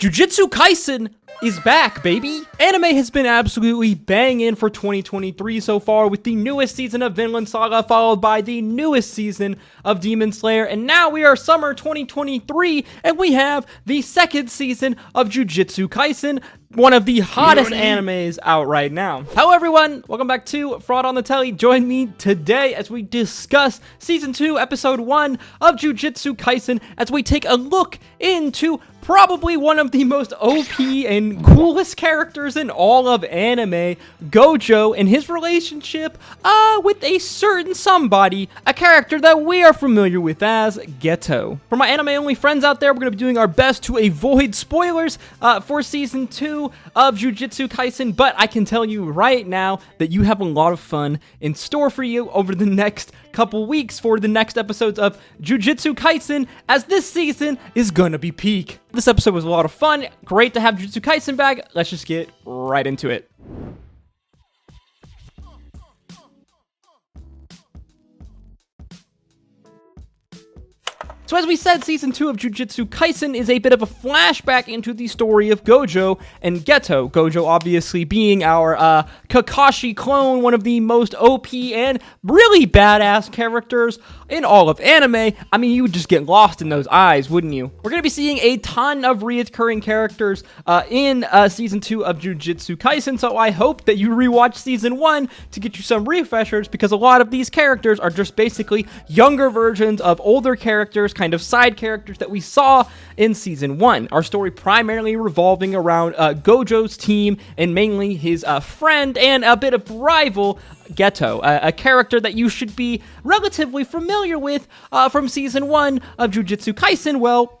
Jujutsu Kaisen is back, baby! Anime has been absolutely banging for 2023 so far, with the newest season of Vinland Saga followed by the newest season of Demon Slayer, and now we are summer 2023 and we have the second season of Jujutsu Kaisen, one of the hottest animes out right now. Hello everyone, welcome back to Fraud on the Telly. Join me today as we discuss Season 2, Episode 1 of Jujutsu Kaisen, as we take a look into probably one of the most OP and coolest characters in all of anime, Gojo, and his relationship with a certain somebody, a character that we are familiar with as Geto. For my anime-only friends out there, we're going to be doing our best to avoid spoilers for Season 2 of Jujutsu Kaisen, but I can tell you right now that you have a lot of fun in store for you over the next couple weeks for the next episodes of Jujutsu Kaisen, as this season is gonna be peak. This episode was a lot of fun. Great to have Jujutsu Kaisen back. Let's just get right into it. So as we said, Season 2 of Jujutsu Kaisen is a bit of a flashback into the story of Gojo and Geto. Gojo obviously being our Kakashi clone, one of the most OP and really badass characters in all of anime. I mean, you would just get lost in those eyes, wouldn't you? We're going to be seeing a ton of reoccurring characters in Season 2 of Jujutsu Kaisen, so I hope that you rewatch Season 1 to get you some refreshers, because a lot of these characters are just basically younger versions of older characters, kind of side characters that we saw in Season 1. Our story primarily revolving around Gojo's team and mainly his friend and a bit of rival, Geto, a character that you should be relatively familiar with from Season 1 of Jujutsu Kaisen, well,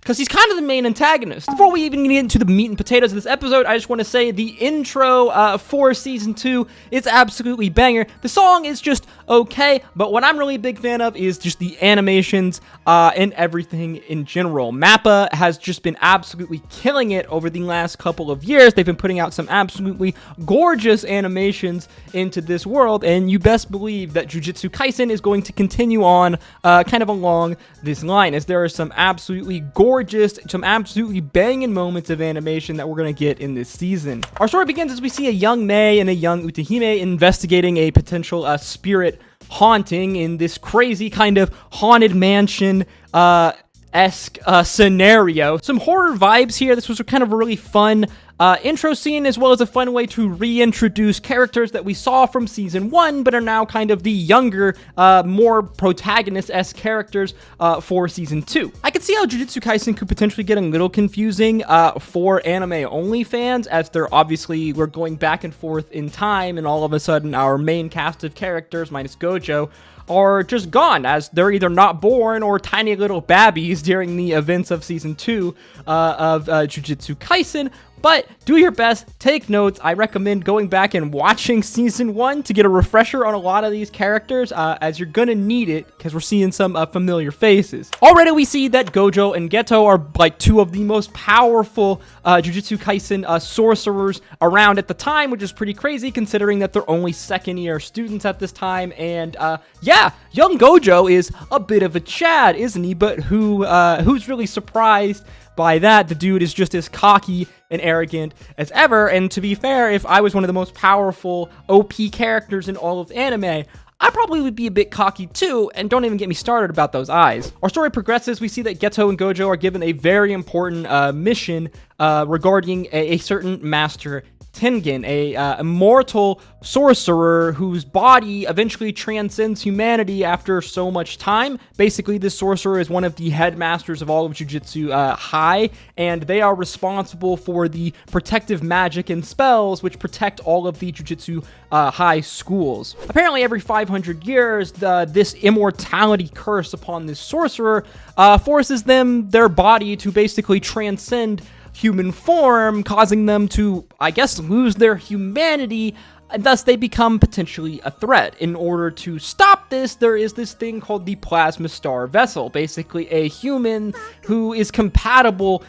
because he's kind of the main antagonist. Before we even get into the meat and potatoes of this episode, I just want to say the intro for Season 2 is absolutely banger. The song is just okay, but what I'm really a big fan of is just the animations and everything in general. Mappa has just been absolutely killing it over the last couple of years. They've been putting out some absolutely gorgeous animations into this world, and you best believe that Jujutsu Kaisen is going to continue on kind of along this line, as there are some absolutely gorgeous, some absolutely banging moments of animation that we're going to get in this season. Our story begins as we see a young Mei and a young Utahime investigating a potential spirit haunting in this crazy kind of haunted mansion esque scenario. Some horror vibes here. This was kind of a really fun intro scene, as well as a fun way to reintroduce characters that we saw from Season 1, but are now kind of the younger, more protagonist-esque characters for Season 2. I could see how Jujutsu Kaisen could potentially get a little confusing for anime-only fans, as we're going back and forth in time, and all of a sudden our main cast of characters, minus Gojo, are just gone, as they're either not born or tiny little babbies during the events of Season 2 of Jujutsu Kaisen. But do your best, take notes. I recommend going back and watching Season 1 to get a refresher on a lot of these characters, as you're gonna need it, because we're seeing some familiar faces. Already we see that Gojo and Geto are like two of the most powerful Jujutsu Kaisen sorcerers around at the time, which is pretty crazy considering that they're only second-year students at this time. And yeah, young Gojo is a bit of a Chad, isn't he? But who's really surprised by that? The dude is just as cocky and arrogant as ever, and to be fair, if I was one of the most powerful OP characters in all of anime, I probably would be a bit cocky too, and don't even get me started about those eyes. Our story progresses. We see that Geto and Gojo are given a very important mission regarding a certain Master Tengen, a immortal sorcerer whose body eventually transcends humanity after so much time. Basically, this sorcerer is one of the headmasters of all of Jujutsu High, and they are responsible for the protective magic and spells which protect all of the Jujutsu High schools. Apparently, every 500 years, this immortality curse upon this sorcerer forces their body to basically transcend human form, causing them to, I guess, lose their humanity, and thus they become potentially a threat. In order to stop this, there is this thing called the Plasma Star Vessel, basically a human who is compatible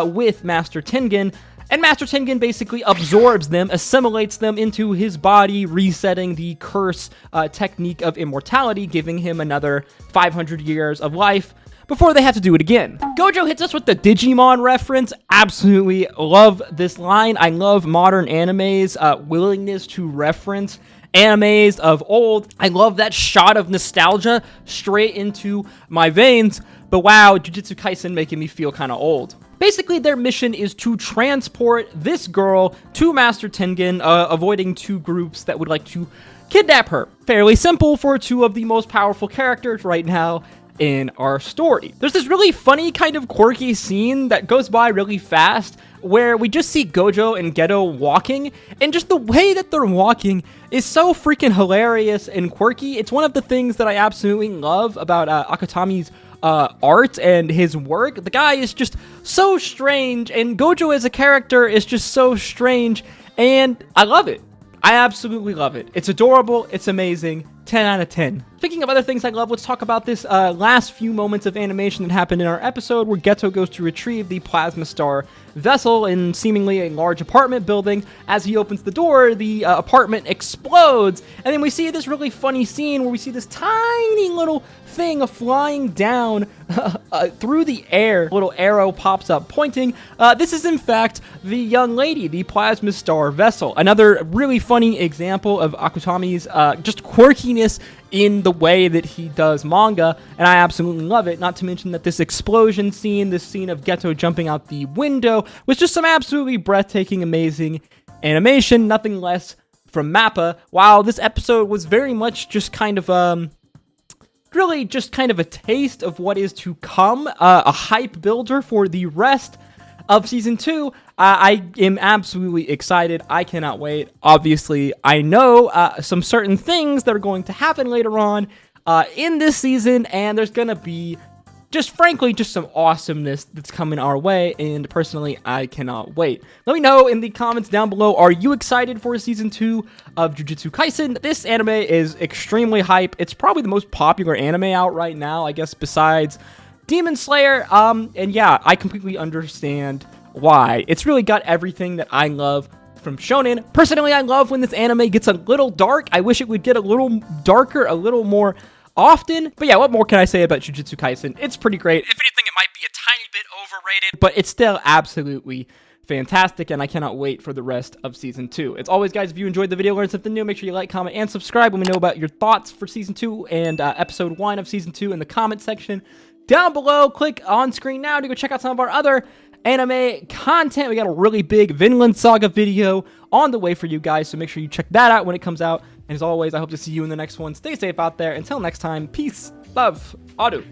with Master Tengen, and Master Tengen basically absorbs them, assimilates them into his body, resetting the curse technique of immortality, giving him another 500 years of life. before they have to do it again. Gojo hits us with the Digimon reference. Absolutely love this line. I love modern anime's willingness to reference animes of old. I love that shot of nostalgia straight into my veins. But wow, Jujutsu Kaisen making me feel kind of old. Basically, their mission is to transport this girl to Master Tengen, avoiding two groups that would like to kidnap her. Fairly simple for two of the most powerful characters right now in our story. There's this really funny kind of quirky scene that goes by really fast where we just see Gojo and Geto walking, and just the way that they're walking is so freaking hilarious and quirky. It's one of the things that I absolutely love about Akutami's art and his work. The guy is just so strange, and Gojo as a character is just so strange, and I love it. I absolutely love it. It's adorable. It's amazing. 10 out of 10. Speaking of other things I love, let's talk about this last few moments of animation that happened in our episode where Geto goes to retrieve the Plasma Star vessel in seemingly a large apartment building. As he opens the door, the apartment explodes, and then we see this really funny scene where we see this tiny little thing flying down through the air. A little arrow pops up pointing. This is in fact the young lady, the Plasma Star vessel. Another really funny example of Akutami's just quirkiness in the way that he does manga, and I absolutely love it. Not to mention that this explosion scene, this scene of Geto jumping out the window, was just some absolutely breathtaking, amazing animation, nothing less from Mappa. While this episode was very much just kind of, really just kind of a taste of what is to come, a hype builder for the rest of Season 2, I am absolutely excited. I cannot wait. Obviously, I know some certain things that are going to happen later on in this season, and there's going to be just, frankly, just some awesomeness that's coming our way, and personally, I cannot wait. Let me know in the comments down below, are you excited for Season 2 of Jujutsu Kaisen? This anime is extremely hype. It's probably the most popular anime out right now, I guess, besides Demon Slayer, and yeah, I completely understand why. It's really got everything that I love from shonen. Personally, I love when this anime gets a little dark. I wish it would get a little darker, a little more often. But yeah, what more can I say about Jujutsu Kaisen? It's pretty great. If anything, it might be a tiny bit overrated, but it's still absolutely fantastic, and I cannot wait for the rest of Season 2. As always, guys, if you enjoyed the video, learned something new, make sure you like, comment, and subscribe. Let me know about your thoughts for Season 2 and Episode 1 of Season 2 in the comment section down below. Click on screen now to go check out some of our other anime content. We got a really big Vinland Saga video on the way for you guys, so make sure you check that out when it comes out. And as always, I hope to see you in the next one. Stay safe out there. Until next time, peace, love, Adu.